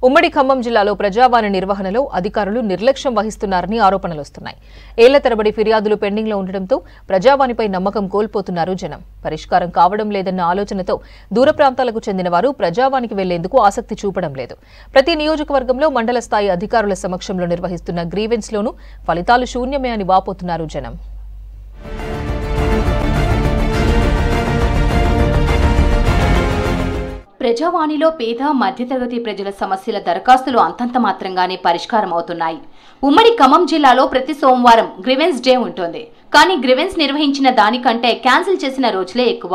ఉమ్మడి ఖమ్మం జిల్లాలో ప్రజావాణి నిర్వహణలో అధికారులు నిర్లక్ష్యం వహిస్తున్నారని ఆరోపణలు వస్తున్నాయి. ఏళ్ల తరబడి ఫిర్యాదులు పెండింగ్లో ఉండడంతో ప్రజావాణిపై నమ్మకం కోల్పోతున్నారు జనం. పరిష్కారం కావడం లేదన్న ఆలోచనతో దూర ప్రాంతాలకు చెందిన వారు ప్రజావాణికి వెళ్లేందుకు ఆసక్తి చూపడం లేదు. ప్రతి నియోజకవర్గంలో మండల స్థాయి అధికారుల సమక్షంలో నిర్వహిస్తున్న గ్రీవెన్స్లోనూ ఫలితాలు శూన్యమే అని వాపోతున్నారు జనం. ప్రజావాణిలో పేద మధ్యతరగతి ప్రజల సమస్యల దరఖాస్తులు అంతంత మాత్రంగానే పరిష్కారం అవుతున్నాయి. ఉమ్మడి ఖమ్మం జిల్లాలో ప్రతి సోమవారం గ్రీవెన్స్ డే ఉంటుంది. కానీ గ్రీవెన్స్ నిర్వహించిన దానికంటే క్యాన్సిల్ చేసిన రోజులే ఎక్కువ.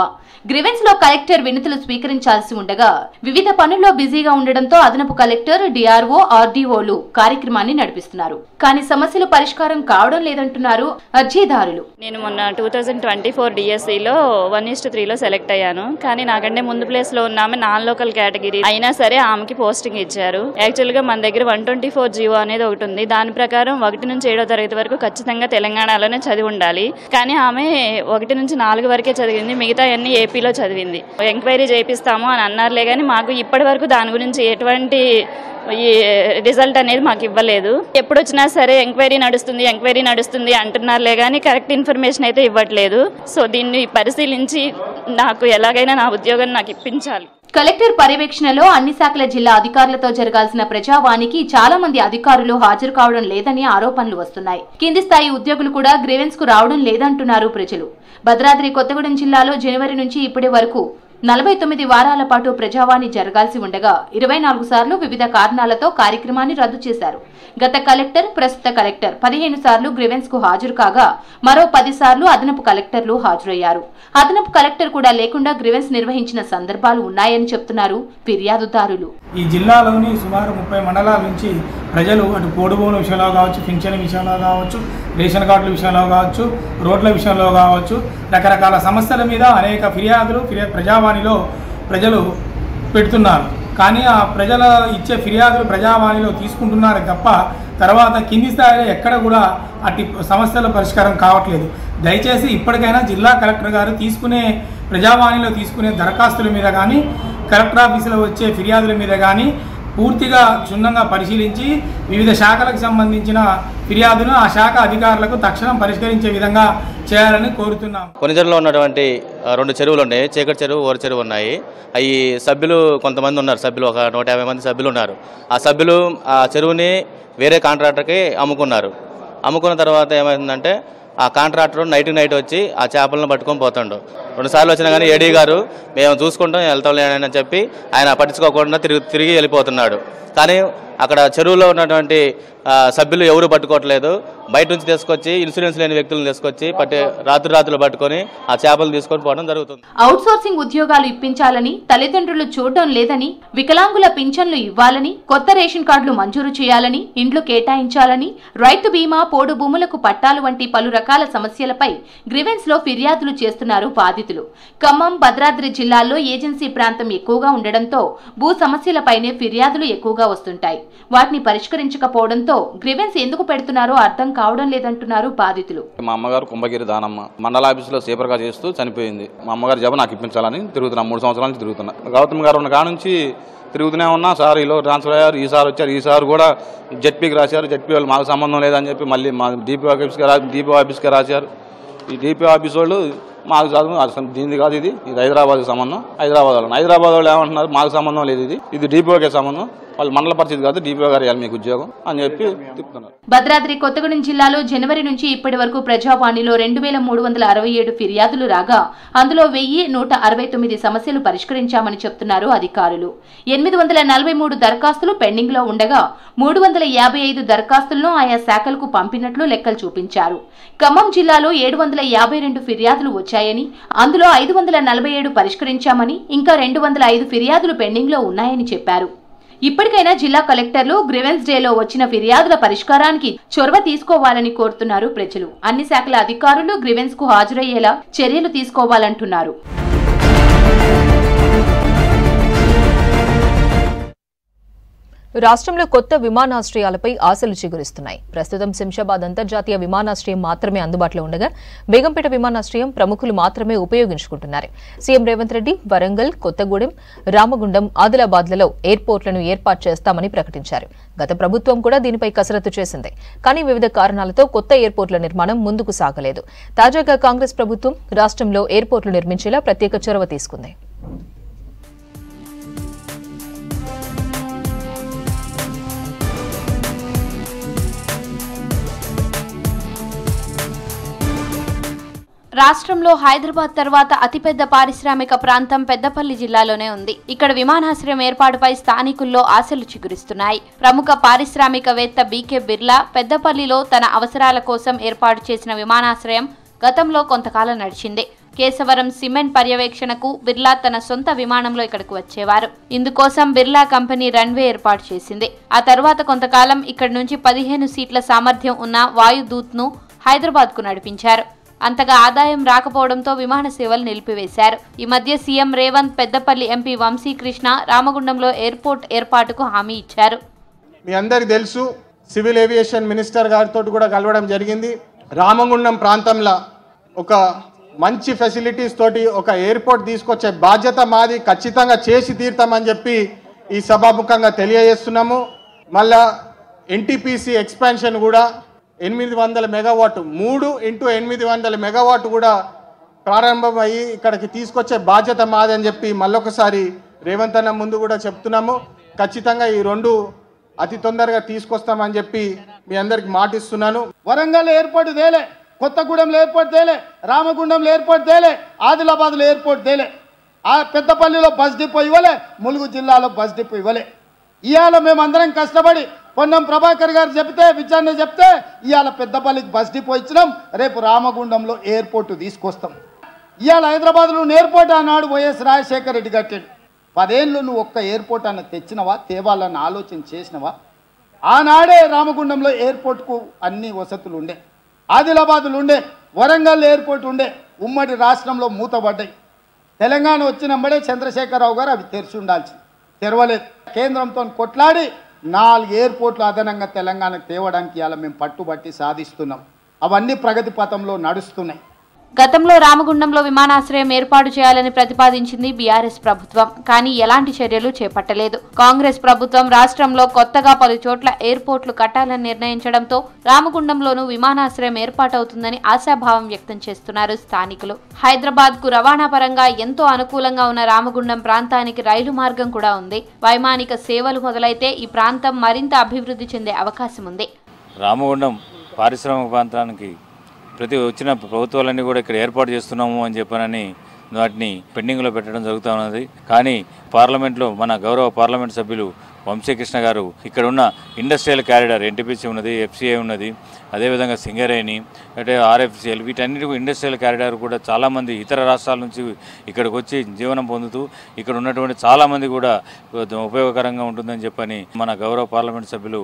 గ్రీవెన్స్ లో కలెక్టర్ వినతులు స్వీకరించాల్సి ఉండగా వివిధ పనుల్లో బిజీగా ఉండడంతో అదనపు కలెక్టర్, డిఆర్ఓ, ఆర్డీఓలు కార్యక్రమాన్ని నడిపిస్తున్నారు. కానీ సమస్యలు పరిష్కారం కావడం లేదంటున్నారు అర్జీదారులు. నేను మొన్న 2024 డిఎస్సిలో 1:3లో సెలెక్ట్ అయ్యాను. కానీ నాకంటే ముందు ప్లేస్ లో ఉన్న ఆమె నాన్ లోకల్ కేటగిరీ అయినా సరే ఆమెకి పోస్టింగ్ ఇచ్చారు. యాక్చువల్ గా మన దగ్గర 124 జీవో అనేది ఒకటి ఉంది. దాని ప్రకారం 1 నుంచి 7వ తరగతి వరకు ఖచ్చితంగా తెలంగాణలోనే చదివి ఉండాలి. కానీ ఆమె 1 నుంచి 4 వరకే చదివింది, మిగతా అన్ని ఏపీలో చదివింది. ఎంక్వైరీ చేపిస్తాము అని అన్నారులే, కానీ మాకు ఇప్పటి వరకు దాని గురించి ఎటువంటి ఈ రిజల్ట్ అనేది మాకు ఇవ్వలేదు. ఎప్పుడు వచ్చినా సరే ఎంక్వైరీ నడుస్తుంది అంటున్నారులే, కానీ కరెక్ట్ ఇన్ఫర్మేషన్ అయితే ఇవ్వట్లేదు. సో దీన్ని పరిశీలించి నాకు ఎలాగైనా నా ఉద్యోగం నాకు ఇప్పించాలి. కలెక్టర్ పర్యవేక్షణలో అన్ని శాఖల జిల్లా అధికారులతో జరగాల్సిన ప్రజావాణికి చాలా మంది అధికారులు హాజరు కావడం లేదని ఆరోపణలు వస్తున్నాయి. కింది స్థాయి ఉద్యోగులు కూడా గ్రీవెన్స్ కు రావడం లేదంటున్నారు ప్రజలు. భద్రాద్రి కొత్తగూడెం జిల్లాలో జనవరి నుంచి ఇప్పటి వరకు 49 వారాల పాటు ప్రజావాణి జరగాల్సి ఉండగా 24 సార్లు వివిధ కారణాలతో కార్యక్రమాన్ని రద్దు చేశారు. గత కలెక్టర్, ప్రస్తుత కలెక్టర్ 15 సార్లు గ్రీవెన్స్ కు హాజరు కాగా మరో 10 సార్లు అదనపు కలెక్టర్లు హాజరయ్యారు. అదనపు కలెక్టర్ కూడా లేకుండా గ్రీవెన్స్ నిర్వహించిన సందర్భాలు ఉన్నాయని చెప్తున్నారు ఫిర్యాదుదారులు. ఈ జిల్లాలోని సుమారు 30 మండలాల నుంచి ప్రజలు అటు పోడుబోను విషయంలో కావచ్చు, పింఛన్ విషయంలో కావచ్చు, రేషన్ కార్డుల విషయంలో కావచ్చు, రోడ్ల విషయంలో కావచ్చు, రకరకాల సమస్యల మీద అనేక ఫిర్యాదులు ప్రజావాణిలో ప్రజలు పెడుతున్నారు. కానీ ఆ ప్రజల ఇచ్చే ఫిర్యాదులు ప్రజావాణిలో తీసుకుంటున్నారు తప్ప తర్వాత కింది స్థాయిలో ఎక్కడ కూడా అట్టి సమస్యల పరిష్కారం కావట్లేదు. దయచేసి ఇప్పటికైనా జిల్లా కలెక్టర్ గారు ప్రజావాణిలో తీసుకునే దరఖాస్తుల మీద కానీ, కలెక్టర్ ఆఫీసులో వచ్చే ఫిర్యాదుల మీద కానీ పూర్తిగా క్షుణ్ణంగా పరిశీలించి వివిధ శాఖలకు సంబంధించిన ఫిర్యాదును ఆ శాఖ అధికారులకు తక్షణం పరిష్కరించే విధంగా చేయాలని కోరుతున్నాం. కొనిజర్లో ఉన్నటువంటి 2 చెరువులు ఉన్నాయి. చీకటి చెరువు, ఓర చెరువు ఉన్నాయి. అవి సభ్యులు కొంతమంది ఉన్నారు. సభ్యులు ఒక 150 మంది సభ్యులు ఉన్నారు. ఆ సభ్యులు ఆ చెరువుని వేరే కాంట్రాక్టర్కి అమ్ముకున్నారు. అమ్ముకున్న తర్వాత ఏమైందంటే ఆ కాంట్రాక్టర్ నైట్ వచ్చి ఆ చేపలను పట్టుకొని పోతాడు. 2 సార్లు వచ్చినా కానీ ఏడీ గారు మేము చూసుకుంటాం వెళ్తాం లేని చెప్పి ఆయన పట్టించుకోకుండా తిరిగి వెళ్ళిపోతున్నాడు. కానీ అక్కడ చెరువులో ఉన్నటువంటి సభ్యులు ఎవరు పట్టుకోవట్లేదు. బయట నుంచి తీసుకొచ్చి ఇన్సూరెన్స్ లేని వ్యక్తులను తీసుకొచ్చి రాత్రులు పట్టుకొని ఆ చేపలు తీసుకొని పోవడం జరుగుతుంది. అవుట్ సోర్సింగ్ ఉద్యోగాలు ఇప్పించాలని, తల్లిదండ్రులు చూడడం లేదని, వికలాంగుల పింఛన్లు ఇవ్వాలని, కొత్త రేషన్ కార్డులు మంజూరు చేయాలని, ఇండ్లు కేటాయించాలని, రైతు బీమా, పోడు భూములకు పట్టాలు వంటి పలు రకాల సమస్యలపై గ్రీవెన్స్ లో ఫిర్యాదులు చేస్తున్నారు బాధితులు. ఖమ్మం, భద్రాద్రి జిల్లాల్లో ఏజెన్సీ ప్రాంతం ఎక్కువగా ఉండడంతో భూ సమస్యలపైనే ఫిర్యాదులు ఎక్కువగా వస్తుంటాయి. వాటిని పరిష్కరించకపోవడంతో గ్రీవెన్స్ ఎందుకు పెడుతున్నారో అర్థం కావడం లేదంటున్నారు బాధితులు. మా అమ్మగారు కుంభగిరి దానమ్మ మండల ఆఫీసులో సేపర్గా చేస్తూ చనిపోయింది. మా అమ్మగారి జాబ్ నాకు ఇప్పించాలని తిరుగుతున్నా. 3 సంవత్సరాల నుంచి తిరుగుతున్నా. గౌతమ్ గారు ఉన్న కాడ నుంచి తిరుగుతూనే ఉన్నా. సార్ ఈలో ట్రాన్స్ఫర్ అయ్యారు, ఈసారి వచ్చారు. ఈసారి కూడా జెడ్పీకి రాశారు. జెడ్పీ వాళ్ళు మాకు సంబంధం లేదని చెప్పి మళ్ళీ మా డిపో ఆఫీస్కి రాశారు. ఈ డిపో ఆఫీస్ వాళ్ళు మాకు చదువు దీనిది కాదు, ఇది హైదరాబాద్కి సంబంధం. హైదరాబాద్ వాళ్ళు ఏమంటున్నారు, మాకు సంబంధం లేదు, ఇది డిపోకే సంబంధం, వాళ్ళు మండల పరిస్థితి కాదు, డిపో గారు ఇవ్వాలి మీకు ఉద్యోగం అని చెప్పి తిప్పుతున్నారు. భద్రాద్రి కొత్తగూడెం జిల్లాలో జనవరి నుంచి ఇప్పటి వరకు ప్రజావాణిలో 2367 ఫిర్యాదులు రాగా అందులో 1169 సమస్యలు పరిష్కరించామని చెప్తున్నారు అధికారులు. 843 దరఖాస్తులు పెండింగ్ లో ఉండగా 355 దరఖాస్తులను ఆయా శాఖలకు పంపినట్లు లెక్కలు చూపించారు. ఖమ్మం జిల్లాలో 752 ఫిర్యాదులు వచ్చాయని, అందులో 547 పరిష్కరించామని, ఇంకా 205 ఫిర్యాదులు పెండింగ్ లో ఉన్నాయని చెప్పారు. ఇప్పటికైనా జిల్లా కలెక్టర్లు గ్రీవెన్స్ డేలో వచ్చిన ఫిర్యాదుల పరిష్కారానికి చొరవ తీసుకోవాలని కోరుతున్నారు ప్రజలు. అన్ని శాఖల అధికారులు గ్రీవెన్స్ కు హాజరయ్యేలా చర్యలు తీసుకోవాలంటున్నారు. రాష్ట్రంలో కొత్త విమానాశ్రయాలపై ఆశలు చిగురిస్తున్నాయి. ప్రస్తుతం శంషాబాద్ అంతర్జాతీయ విమానాశ్రయం మాత్రమే అందుబాటులో ఉండగా బేగంపేట విమానాశ్రయం ప్రముఖులు మాత్రమే ఉపయోగించుకుంటున్నారు. సీఎం రేవంత్ రెడ్డి వరంగల్, కొత్తగూడెం, రామగుండం, ఆదిలాబాద్లలో ఎయిర్పోర్ట్లను ఏర్పాటు చేస్తామని ప్రకటించారు. గత ప్రభుత్వం కూడా దీనిపై కసరత్తు చేసింది. కానీ వివిధ కారణాలతో కొత్త ఎయిర్పోర్ట్ల నిర్మాణం ముందుకు సాగలేదు. తాజాగా కాంగ్రెస్ ప్రభుత్వం రాష్ట్రంలో ఎయిర్పోర్ట్లు నిర్మించేలా ప్రత్యేక చొరవ తీసుకుంది. రాష్ట్రంలో హైదరాబాద్ తర్వాత అతిపెద్ద పారిశ్రామిక ప్రాంతం పెద్దపల్లి జిల్లాలోనే ఉంది. ఇక్కడ విమానాశ్రయం ఏర్పాటుపై స్థానికుల్లో ఆశలు చిగురిస్తున్నాయి. ప్రముఖ పారిశ్రామికవేత్త బీకే బిర్లా పెద్దపల్లిలో తన అవసరాల కోసం ఏర్పాటు చేసిన విమానాశ్రయం గతంలో కొంతకాలం నడిచింది. కేశవరం సిమెంట్ పర్యవేక్షణకు బిర్లా తన సొంత విమానంలో ఇక్కడకు వచ్చేవారు. ఇందుకోసం బిర్లా కంపెనీ రన్వే ఏర్పాటు చేసింది. ఆ తర్వాత కొంతకాలం ఇక్కడి నుంచి 15 సీట్ల సామర్థ్యం ఉన్న వాయుదూత్ను హైదరాబాద్కు నడిపించారు. అంతగా ఆదాయం రాకపోవడంతో విమాన సేవలు నిలిపివేశారు. ఈ మధ్య సీఎం రేవంత్ పెద్దపల్లి ఎంపీ వంశీకృష్ణ రామగుండంలో ఎయిర్పోర్ట్ ఏర్పాటుకు హామీ ఇచ్చారు. మీ అందరికీ తెలుసు, సివిల్ ఏవియేషన్ మినిస్టర్ గారితో కూడా కలవడం జరిగింది. రామగుండం ప్రాంతంలో ఒక మంచి ఫెసిలిటీస్ తోటి ఒక ఎయిర్పోర్ట్ తీసుకొచ్చే బాధ్యత మాది, ఖచ్చితంగా చేసి తీరుతామని చెప్పి ఈ సభాముఖంగా తెలియజేస్తున్నాము. మళ్ళా ఎన్టీపీసీ ఎక్స్పాన్షన్ కూడా 800 మెగావాట్ 3x800 మెగావాట్ కూడా ప్రారంభమయ్యి ఇక్కడికి తీసుకొచ్చే బాధ్యత మాది అని చెప్పి మళ్ళొకసారి రేవంత్ అన్న ముందు కూడా చెప్తున్నాము. ఖచ్చితంగా ఈ రెండు అతి తొందరగా తీసుకొస్తామని చెప్పి మీ అందరికి మాటిస్తున్నాను. వరంగల్ ఎయిర్పోర్ట్ తేలే, కొత్తగూడెంలో ఎయిర్పోర్ట్ తేలే, రామగుండంలో ఎయిర్పోర్ట్ తేలే, ఆదిలాబాద్లో ఎయిర్పోర్ట్ తేలే, ఆ పెద్దపల్లిలో బస్ డిపో ఇవ్వలే, ములుగు జిల్లాలో బస్ డిపో ఇవ్వలే. ఇవాళ మేమందరం కష్టపడి పొన్నం ప్రభాకర్ గారు చెప్తే, విచారణ చెప్తే ఇవాళ పెద్దపల్లికి బస్ డిపో ఇచ్చినాం. రేపు రామగుండంలో ఎయిర్పోర్టు తీసుకొస్తాం. ఇవాళ హైదరాబాద్లో ఎయిర్పోర్ట్ ఆనాడు వైఎస్ రాజశేఖర రెడ్డి కట్టాడు. 10 ఏళ్ళు నువ్వు ఒక్క ఎయిర్పోర్ట్ అన్న తెచ్చినవా, తేవాలని ఆలోచన చేసినవా? ఆనాడే రామగుండంలో ఎయిర్పోర్ట్కు అన్ని వసతులు ఉండే, ఆదిలాబాద్లు ఉండే, వరంగల్ ఎయిర్పోర్ట్ ఉండే. ఉమ్మడి రాష్ట్రంలో మూతపడ్డాయి. తెలంగాణ వచ్చినప్పుడే చంద్రశేఖరరావు గారు అవి తెరిచి ఉండాల్సింది, తెరవలేదు. కేంద్రంతో కొట్లాడి 4 ఎయిర్పోర్ట్లు అదనంగా తెలంగాణకు తేవడానికి ఇవాళ మేము పట్టుబట్టి సాధిస్తున్నాం. అవన్నీ ప్రగతి పథంలో నడుస్తున్నాయి. గతంలో రామగుండంలో విమానాశ్రయం ఏర్పాటు చేయాలని ప్రతిపాదించింది బీఆర్ఎస్ ప్రభుత్వం. కానీ ఎలాంటి చర్యలు చేపట్టలేదు. కాంగ్రెస్ ప్రభుత్వం రాష్ట్రంలో కొత్తగా పలు చోట్ల ఎయిర్పోర్ట్లు కట్టాలని నిర్ణయించడంతో రామగుండంలోనూ విమానాశ్రయం ఏర్పాటవుతుందని ఆశాభావం వ్యక్తం చేస్తున్నారు స్థానికులు. హైదరాబాద్ కు రవాణా పరంగా ఎంతో అనుకూలంగా ఉన్న రామగుండం ప్రాంతానికి రైలు మార్గం కూడా ఉంది. వైమానిక సేవలు మొదలైతే ఈ ప్రాంతం మరింత అభివృద్ధి చెందే అవకాశం ఉంది. రామగుండం పారిశ్రామిక ప్రాంతానికి ప్రతి వచ్చిన ప్రభుత్వాలన్నీ కూడా ఇక్కడ ఏర్పాటు చేస్తున్నాము అని చెప్పనని వాటిని పెండింగ్లో పెట్టడం జరుగుతూ ఉన్నది. కానీ పార్లమెంట్లో మన గౌరవ పార్లమెంట్ సభ్యులు వంశీకృష్ణ గారు ఇక్కడ ఉన్న ఇండస్ట్రియల్ కారిడార్ ఎన్టీపీసీ ఉన్నది, ఎఫ్సీఐ ఉన్నది, అదేవిధంగా సింగరేణి, అంటే ఆర్ఎఫ్సిఎల్, వీటన్నిటి ఇండస్ట్రియల్ కారిడార్ కూడా చాలామంది ఇతర రాష్ట్రాల నుంచి ఇక్కడికి వచ్చి జీవనం పొందుతూ ఇక్కడ ఉన్నటువంటి చాలామంది కూడా ఉపయోగకరంగా ఉంటుందని చెప్పని మన గౌరవ పార్లమెంట్ సభ్యులు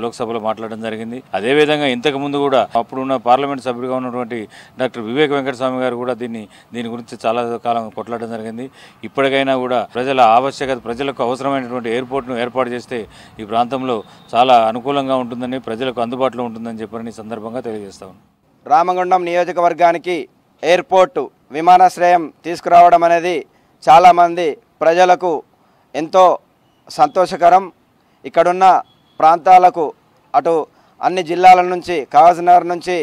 లోక్సభలో మాట్లాడడం జరిగింది. అదేవిధంగా ఇంతకుముందు కూడా అప్పుడున్న పార్లమెంట్ సభ్యులుగా ఉన్నటువంటి డాక్టర్ వివేక్ వెంకటస్వామి గారు కూడా దీని గురించి చాలా కాలం కొట్లాడడం జరిగింది. ఇప్పటికైనా కూడా ప్రజల ఆవశ్యకత, ప్రజలకు అవసరమైనటువంటి ఎయిర్పోర్ట్ను ఏర్పాటు చేస్తే ఈ ప్రాంతంలో చాలా అనుకూలంగా ఉంటుందని, ప్రజలకు అందుబాటులో ఉంటుందని చెప్పని ఈ సందర్భంగా తెలియజేస్తాం. రామగుండం నియోజకవర్గానికి ఎయిర్పోర్టు విమానాశ్రయం తీసుకురావడం అనేది చాలామంది ప్రజలకు ఎంతో సంతోషకరం. ఇక్కడున్న ప్రాంతాలకు అటు అన్ని జిల్లాల నుంచి, కాగజ్నగర్ నుంచి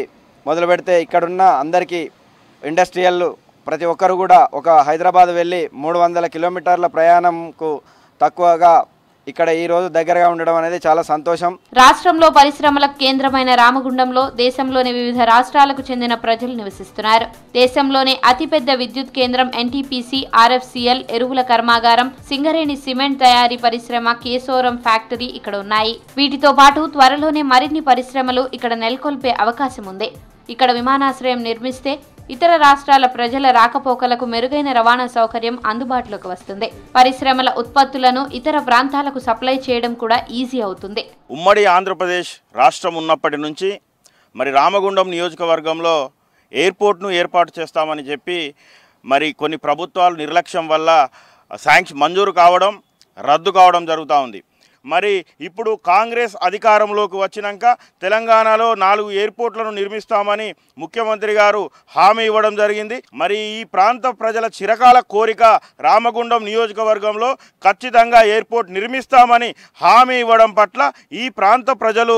మొదలు పెడితే ఇక్కడున్న అందరికీ ఇండస్ట్రియల్ ప్రతి ఒక్కరు కూడా ఒక హైదరాబాద్ వెళ్ళి 300 కిలోమీటర్ల ప్రయాణంకు తక్కువగా ఇక్కడ ఈ రోజు దగ్గరగా ఉండడం అనేది చాలా సంతోషం. రాష్ట్రంలో పరిశ్రమలకు కేంద్రమైన రామగుండంలో దేశంలోని వివిధ రాష్ట్రాలకు చెందిన ప్రజలు నివసిస్తున్నారు. దేశంలోనే అతిపెద్ద విద్యుత్ కేంద్రం ఎన్టీపీసీ, ఆర్ఎఫ్సిఎల్, ఎరువుల కర్మాగారం, సింగరేణి సిమెంట్ తయారీ పరిశ్రమ, కేశవరం ఫ్యాక్టరీ ఇక్కడ ఉన్నాయి. వీటితో పాటు త్వరలోనే మరిన్ని పరిశ్రమలు ఇక్కడ నెలకొల్పే అవకాశం ఉంది. ఇక్కడ విమానాశ్రయం నిర్మిస్తే ఇతర రాష్ట్రాల ప్రజల రాకపోకలకు మెరుగైన రవాణా సౌకర్యం అందుబాటులోకి వస్తుంది. పరిశ్రమల ఉత్పత్తులను ఇతర ప్రాంతాలకు సప్లై చేయడం కూడా ఈజీ అవుతుంది. ఉమ్మడి ఆంధ్రప్రదేశ్ రాష్ట్రం ఉన్నప్పటి నుంచి మరి రామగుండం నియోజకవర్గంలో ఎయిర్పోర్ట్ను ఏర్పాటు చేస్తామని చెప్పి మరి కొన్ని ప్రభుత్వాలు నిర్లక్ష్యం వల్ల శాంక్షన్ మంజూరు కావడం, రద్దు కావడం జరుగుతూ ఉంది. మరి ఇప్పుడు కాంగ్రెస్ అధికారంలోకి వచ్చినాక తెలంగాణలో 4 ఎయిర్పోర్ట్లను నిర్మిస్తామని ముఖ్యమంత్రి గారు హామీ ఇవ్వడం జరిగింది. మరి ఈ ప్రాంత ప్రజల చిరకాల కోరిక రామగుండం నియోజకవర్గంలో ఖచ్చితంగా ఎయిర్పోర్ట్ నిర్మిస్తామని హామీ ఇవ్వడం పట్ల ఈ ప్రాంత ప్రజలు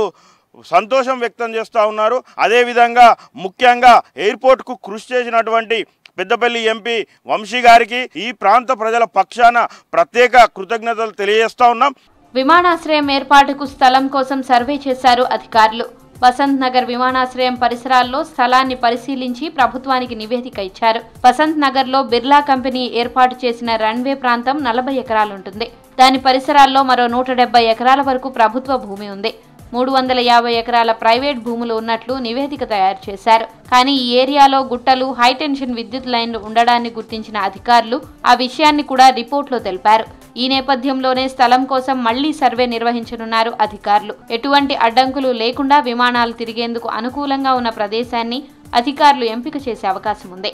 సంతోషం వ్యక్తం చేస్తూ ఉన్నారు. అదేవిధంగా ముఖ్యంగా ఎయిర్పోర్ట్కు కృషి చేసినటువంటి పెద్దపల్లి ఎంపీ వంశీ గారికి ఈ ప్రాంత ప్రజల పక్షాన ప్రత్యేక కృతజ్ఞతలు తెలియజేస్తా ఉన్నాం. విమానాశ్రయం ఏర్పాటుకు స్థలం కోసం సర్వే చేశారు అధికారులు. వసంత్ నగర్ విమానాశ్రయం పరిసరాల్లో స్థలాన్ని పరిశీలించి ప్రభుత్వానికి నివేదిక ఇచ్చారు. వసంత్ నగర్ లో బిర్లా కంపెనీ ఏర్పాటు చేసిన రన్వే ప్రాంతం 40 ఎకరాలుంటుంది. దాని పరిసరాల్లో మరో 170 ఎకరాల వరకు ప్రభుత్వ భూమి ఉంది. 350 ఎకరాల ప్రైవేట్ భూములు ఉన్నట్లు నివేదిక తయారు చేశారు. కానీ ఈ ఏరియాలో గుట్టలు, హైటెన్షన్ విద్యుత్ లైన్లు ఉండడాన్ని గుర్తించిన అధికారులు ఆ విషయాన్ని కూడా రిపోర్ట్లో తెలిపారు. ఈ నేపథ్యంలోనే స్థలం కోసం మళ్లీ సర్వే నిర్వహించనున్నారు అధికారులు. ఎటువంటి అడ్డంకులు లేకుండా విమానాలు తిరిగేందుకు అనుకూలంగా ఉన్న ప్రదేశాన్ని అధికారులు ఎంపిక చేసే అవకాశం ఉంది.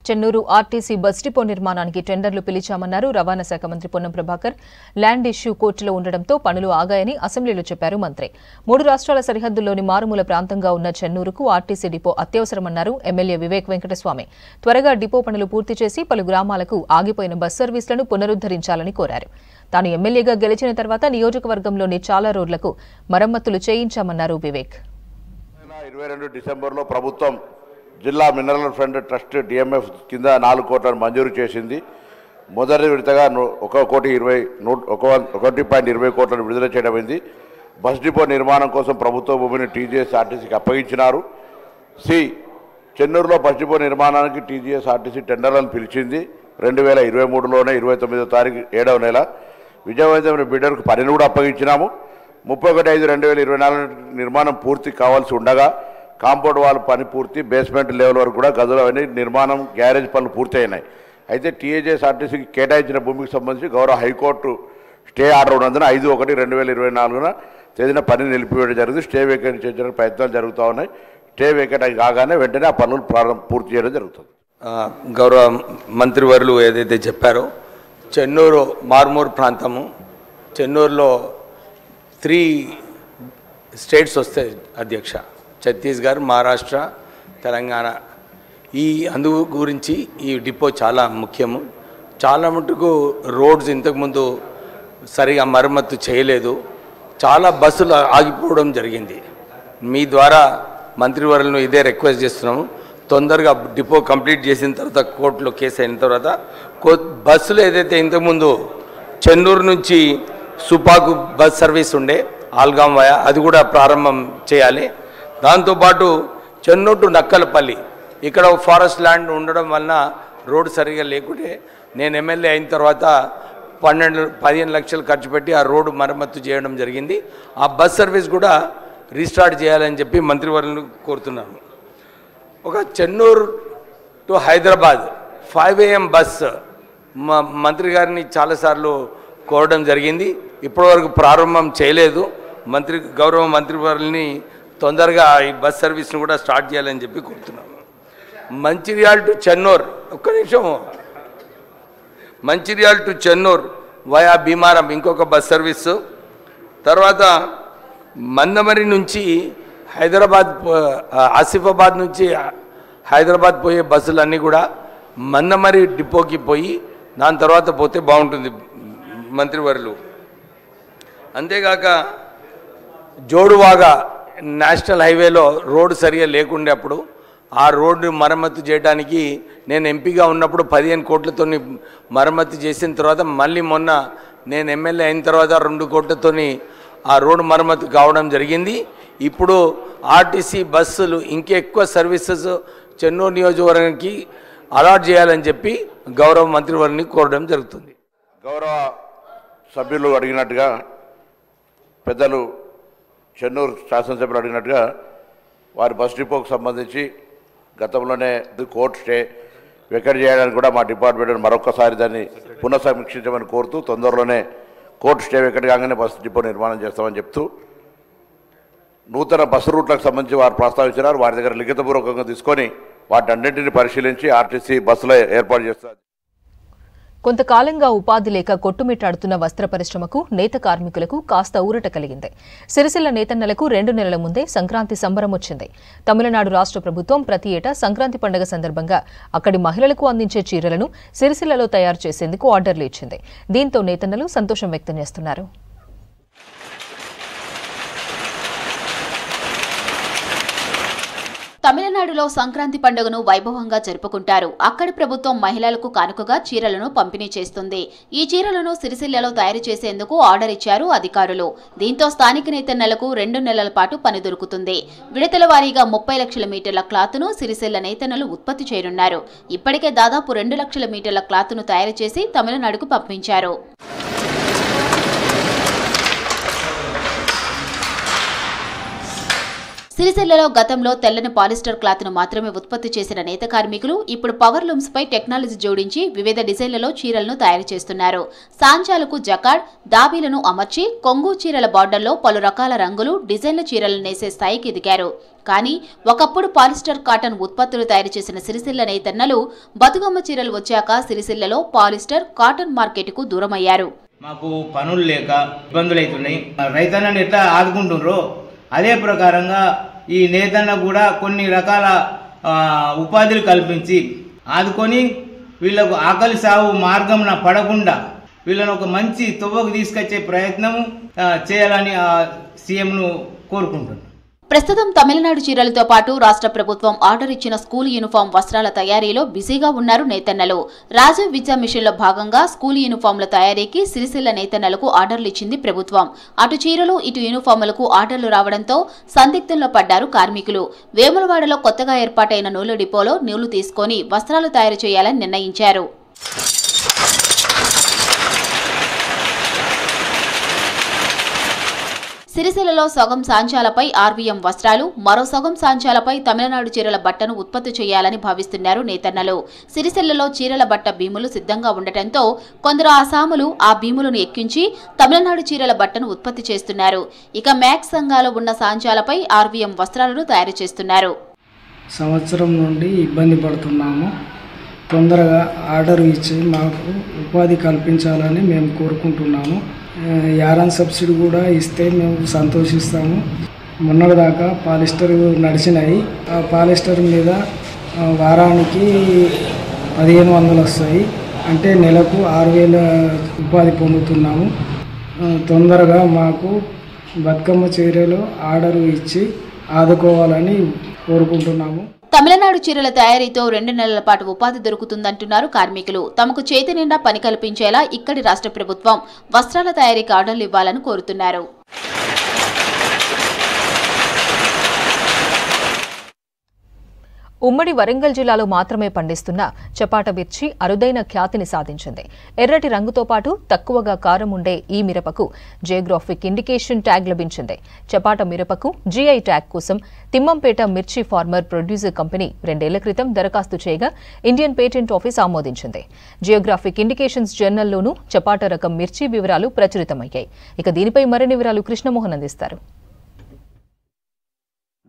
చెన్నూరు ఆర్టీసీ బస్ డిపో నిర్మాణానికి టెండర్లు పిలిచామన్నారు రవాణా శాఖ మంత్రి పొన్నం ప్రభాకర్. ల్యాండ్ ఇష్యూ కోర్టులో ఉండడంతో పనులు ఆగాయని అసెంబ్లీలో చెప్పారు మంత్రి. 3 రాష్ట్రాల సరిహద్దుల్లోని మారుమూల ప్రాంతంగా ఉన్న చెన్నూరుకు ఆర్టీసీ డిపో అత్యవసరమన్నారు ఎమ్మెల్యే వివేక్ వెంకటస్వామి. త్వరగా డిపో పనులు పూర్తి చేసి పలు గ్రామాలకు ఆగిపోయిన బస్ సర్వీసులను పునరుద్దరించాలని కోరారు. తాను ఎమ్మెల్యేగా గెలిచిన తర్వాత నియోజకవర్గంలోని చాలా రోడ్లకు మరమ్మతులు చేయించామన్నారు వివేక్. 22 డిసెంబర్లో ప్రభుత్వం జిల్లా మినరల్ ఫండ్ ట్రస్ట్ డిఎంఎఫ్ కింద 4 కోట్లను మంజూరు చేసింది. మొదటి విడతగా 1.20 కోట్లను విడుదల చేయడమైంది. బస్ డిపో నిర్మాణం కోసం ప్రభుత్వ భూమిని టీజీఎస్ ఆర్టీసీకి అప్పగించినారు. చెన్నూరులో బస్ డిపో నిర్మాణానికి టీజీఎస్ ఆర్టీసీ టెండర్లను పిలిచింది. 2023లోనే 29వ తారీఖు 7వ నెల విజయవంతమైన బిడ్డర్కు పనిని కూడా అప్పగించినాము. 31/5/2024 నిర్మాణం పూర్తి కావాల్సి ఉండగా కాంపౌండ్ వాల్ పని పూర్తి, బేస్మెంట్ లెవెల్ వరకు కూడా గదులు అవన్నీ నిర్మాణం, గ్యారేజ్ పనులు పూర్తి అయినాయి. అయితే టీఏజేఎస్ ఆర్టీసీకి కేటాయించిన భూమికి సంబంధించి గౌరవ హైకోర్టు స్టే ఆర్డర్ ఉన్నందున 5/1/2024 తేదీన పని నిలిపివేయడం జరిగింది. స్టే వేకేట్ చేయడానికి ప్రయత్నాలు జరుగుతూ ఉన్నాయి. స్టే వేకేట్ కాగానే వెంటనే ఆ పనులు పూర్తి చేయడం జరుగుతుంది. గౌరవ మంత్రివర్యులు ఏదైతే చెప్పారో చెన్నూరు మారుమూరు ప్రాంతము, చెన్నూరులో 3 స్టేట్స్ వస్తాయి అధ్యక్ష, ఛత్తీస్గఢ్, మహారాష్ట్ర, తెలంగాణ. అందు గురించి ఈ డిపో చాలా ముఖ్యము. చాలా మటుకు రోడ్స్ ఇంతకుముందు సరిగా మరమ్మతు చేయలేదు. చాలా బస్సులు ఆగిపోవడం జరిగింది. మీ ద్వారా మంత్రివర్యులను ఇదే రిక్వెస్ట్ చేస్తున్నాము. తొందరగా డిపో కంప్లీట్ చేసిన తర్వాత కోర్టులో కేసు అయిన తర్వాత బస్సులు ఏదైతే ఇంతకుముందు చెన్నూరు నుంచి సుపాకు బస్ సర్వీస్ ఉండే ఆల్గాం వయా, అది కూడా ప్రారంభం చేయాలి. దాంతోపాటు చెన్నూరు టు నక్కలపల్లి ఇక్కడ ఫారెస్ట్ ల్యాండ్ ఉండడం వలన రోడ్డు సరిగా లేకుంటే నేను ఎమ్మెల్యే అయిన తర్వాత 15 లక్షలు ఖర్చు పెట్టి ఆ రోడ్డు మరమ్మతు చేయడం జరిగింది. ఆ బస్ సర్వీస్ కూడా రీస్టార్ట్ చేయాలని చెప్పి మంత్రివర్యులను కోరుతున్నాను. ఒక Chennur to Hyderabad 5 AM bus మంత్రి గారిని చాలాసార్లు కోరడం జరిగింది. ఇప్పటివరకు ప్రారంభం చేయలేదు. గౌరవ మంత్రివర్యుల్ని తొందరగా ఈ బస్ సర్వీస్ను కూడా స్టార్ట్ చేయాలని చెప్పి కోరుతున్నాము. మంచిర్యాల టు చెన్నూరు, ఒక్క నిమిషం, మంచిర్యాల టు చెన్నూరు వయా భీమారం ఇంకొక బస్ సర్వీసు. తర్వాత మందమరి నుంచి హైదరాబాద్, ఆసిఫాబాద్ నుంచి హైదరాబాద్ పోయే బస్సులన్నీ కూడా మందమరి డిపోకి పోయి దాని తర్వాత పోతే బాగుంటుంది మంత్రివర్యులు. అంతేగాక జోడువాగా నేషనల్ హైవేలో రోడ్డు సరిగా లేకుండే అప్పుడు ఆ రోడ్డు మరమ్మతు చేయడానికి నేను ఎంపీగా ఉన్నప్పుడు 15 కోట్లతో మరమ్మతు చేసిన తర్వాత మళ్ళీ మొన్న నేను ఎమ్మెల్యే అయిన తర్వాత 2 కోట్లతో ఆ రోడ్డు మరమ్మతు కావడం జరిగింది. ఇప్పుడు ఆర్టీసీ బస్సులు ఇంకెక్కువ సర్వీసెస్ చెన్నూరు నియోజకవర్గానికి అలాట్ చేయాలని చెప్పి గౌరవ మంత్రివర్యుని కోరడం జరుగుతుంది. గౌరవ సభ్యులు అడిగినట్టుగా, పెద్దలు చెన్నూరు శాసనసభ్యులు అడిగినట్టుగా వారి బస్ డిపోకు సంబంధించి గతంలోనే కోర్టు స్టే వెకేట్ చేయడానికి కూడా మా డిపార్ట్మెంట్ మరొకసారి దాన్ని పునఃసమీక్షించమని కోరుతూ తొందరలోనే కోర్టు స్టే వెకేట్ కాగానే బస్ డిపో నిర్మాణం చేస్తామని చెప్తూ నూతన బస్సు రూట్లకు సంబంధించి వారు ప్రస్తావించినారు. వారి దగ్గర లిఖితపూర్వకంగా తీసుకొని వాటన్నింటిని పరిశీలించి ఆర్టీసీ బస్సులో ఏర్పాటు చేస్తారు. కొంతకాలంగా ఉపాధి లేక కొట్టుమిట్టాడుతున్న వస్త్ర పరిశ్రమకు నేత కార్మికులకు కాస్త ఊరట కలిగింది. సిరిసిల్ల నేతన్నలకు 2 నెలల ముందే సంక్రాంతి సంబరం వచ్చింది. తమిళనాడు రాష్ట్ర ప్రభుత్వం ప్రతి ఏటా సంక్రాంతి పండుగ సందర్భంగా అక్కడి మహిళలకు అందించే చీరలను సిరిసిల్లలో తయారు చేసేందుకు ఆర్డర్లు ఇచ్చింది. దీంతో నేతన్నలు సంతోషం వ్యక్తం చేస్తున్నారు. తమిళనాడులో సంక్రాంతి పండుగను వైభవంగా జరుపుకుంటారు. అక్కడి ప్రభుత్వం మహిళలకు కానుకగా చీరలను పంపిణీ చేస్తుంది. ఈ చీరలను సిరిసిల్లలో తయారు చేసేందుకు ఆర్డర్ ఇచ్చారు అధికారులు. దీంతో స్థానిక నేతన్నలకు 2 నెలల పాటు పని దొరుకుతుంది. విడతల వారీగా 30 లక్షల మీటర్ల క్లాత్ను సిరిసిల్ల నేతన్నలు ఉత్పత్తి చేయనున్నారు. ఇప్పటికే దాదాపు 2 లక్షల మీటర్ల క్లాత్ను తయారు చేసి తమిళనాడుకు పంపించారు. సిరిసిల్లలో గతంలో తెల్లని పాలిస్టర్ క్లాత్ను మాత్రమే ఉత్పత్తి చేసిన నేత కార్మికులు ఇప్పుడు పవర్ లూమ్స్ పై టెక్నాలజీ జోడించి వివిధ డిజైన్లలో చీరలను తయారు చేస్తున్నారు. సాంచాలకు జకాడ్, దాబీలను అమర్చి కొంగు చీరల బార్డర్లో పలు రకాల రంగులు, డిజైన్ల చీరలను నేసే స్థాయికి ఎదిగారు. కానీ ఒకప్పుడు పాలిస్టర్ కాటన్ ఉత్పత్తులు తయారు చేసిన సిరిసిల్ల నేతన్నలు బతుకమ్మ చీరలు వచ్చాక సిరిసిల్లలో పాలిస్టర్ కాటన్ మార్కెట్కు దూరమయ్యారు. మాకు పనులు లేక ఇబ్బందులు అవుతున్నాయి. రైతన్నని ఎట్లా ఆదుకుంటున్నారో అదే ప్రకారంగా ఈ నేతన్న కూడా కొన్ని రకాల ఉపాధులు కల్పించి ఆదుకొని వీళ్ళకు ఆకలి సాగు మార్గంన పడకుండా వీళ్ళను ఒక మంచి తొవ్వకు తీసుకొచ్చే ప్రయత్నం చేయాలని సీఎంను కోరుకుంటున్నాను. ప్రస్తుతం తమిళనాడు చీరలతో పాటు రాష్ట్ర ప్రభుత్వం ఆర్డర్ ఇచ్చిన స్కూల్ యూనిఫామ్ వస్త్రాల తయారీలో బిజీగా ఉన్నారు నేతన్నలు. రాజీవ్ విద్యా మిషన్లో భాగంగా స్కూల్ యూనిఫామ్ల తయారీకి సిరిసిల్ల నేతన్నలకు ఆర్డర్లు ఇచ్చింది ప్రభుత్వం. అటు చీరలు ఇటు యూనిఫామ్లకు ఆర్డర్లు రావడంతో సందిగ్ధంలో పడ్డారు కార్మికులు. వేములవాడలో కొత్తగా ఏర్పాటైన నూలు డిపోలో నూలు తీసుకొని వస్త్రాలు తయారు చేయాలని నిర్ణయించారు. సిరిసిల్లలో సగం సాంచాలపై ఆర్వీఎం వస్త్రాలు, మరో సగం సాంచాలపై తమిళనాడు చీరల బట్టను ఉత్పత్తి చేయాలని భావిస్తున్నారు నేతన్నలు. సిరిసిల్లలో చీరల బట్ట భీములు సిద్ధంగా ఉండటంతో కొందరు ఆసాములు ఆ భీములను ఎక్కించి తమిళనాడు చీరల బట్టను ఉత్పత్తి చేస్తున్నారు. ఇక మ్యాక్స్ సంఘాలు ఉన్న సాంచాలపై ఆర్వీఎం వస్త్రాలను తయారు చేస్తున్నారు. సంవత్సరం నుండి ఇబ్బంది పడుతున్నాము. తొందరగా ఆర్డర్ ఇచ్చి మాకు ఉపాధి కల్పించాలని మేము కోరుకుంటున్నాము. యారాన్ సబ్సిడీ కూడా ఇస్తే మేము సంతోషిస్తాము. మొన్నటిదాకా పాలిస్టర్ నడిచినాయి. ఆ పాలిస్టర్ మీద వారానికి 1500 వస్తాయి. అంటే నెలకు 6000 ఉపాధి పొందుతున్నాము. తొందరగా మాకు బతుకమ్మ చీరలు ఆర్డర్ ఇచ్చి ఆదుకోవాలని కోరుకుంటున్నాము. తమిళనాడు చీరల తయారీతో 2 నెలల పాటు ఉపాధి దొరుకుతుందంటున్నారు కార్మికులు. తమకు చేతి నిండా పని కల్పించేలా ఇక్కడి రాష్ట్ర ప్రభుత్వం వస్త్రాల తయారీకి ఆర్డర్లు ఇవ్వాలని కోరుతున్నారు. ఉమ్మడి వరంగల్ జిల్లాలో మాత్రమే పండిస్తున్న చపాట మిర్చి అరుదైన ఖ్యాతిని సాధించింది. ఎర్రటి రంగుతో పాటు తక్కువగా కారం ఉండే ఈ మిరపకు జియోగ్రాఫిక్ ఇండికేషన్ ట్యాగ్ లభించింది. చపాట మిరపకు జీఐ ట్యాగ్ కోసం తిమ్మంపేట మిర్చి ఫార్మర్ ప్రొడ్యూసర్ కంపెనీ 2 ఏళ్ల క్రితం దరఖాస్తు చేయగా ఇండియన్ పేటెంట్ ఆఫీస్ ఆమోదించింది. జియోగ్రాఫిక్ ఇండికేషన్స్ జర్నల్లోనూ చపాట రకం మిర్చి వివరాలు ప్రచురితమయ్యాయి. ఇక దీనిపై మరిన్ని వివరాలు కృష్ణమోహన్ అందిస్తారు.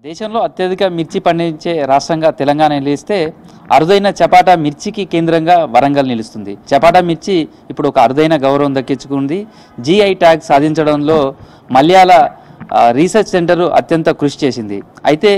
దేశంలో అత్యధిక మిర్చి పండించే రాష్ట్రంగా తెలంగాణ నిలిస్తే అరుదైన చపాటా మిర్చికి కేంద్రంగా వరంగల్ నిలుస్తుంది. చపాటా మిర్చి ఇప్పుడు ఒక అరుదైన గౌరవం దక్కించుకుంది. జీఐ ట్యాగ్ సాధించడంలో మలయాళ రీసెర్చ్ సెంటర్ అత్యంత కృషి చేసింది. అయితే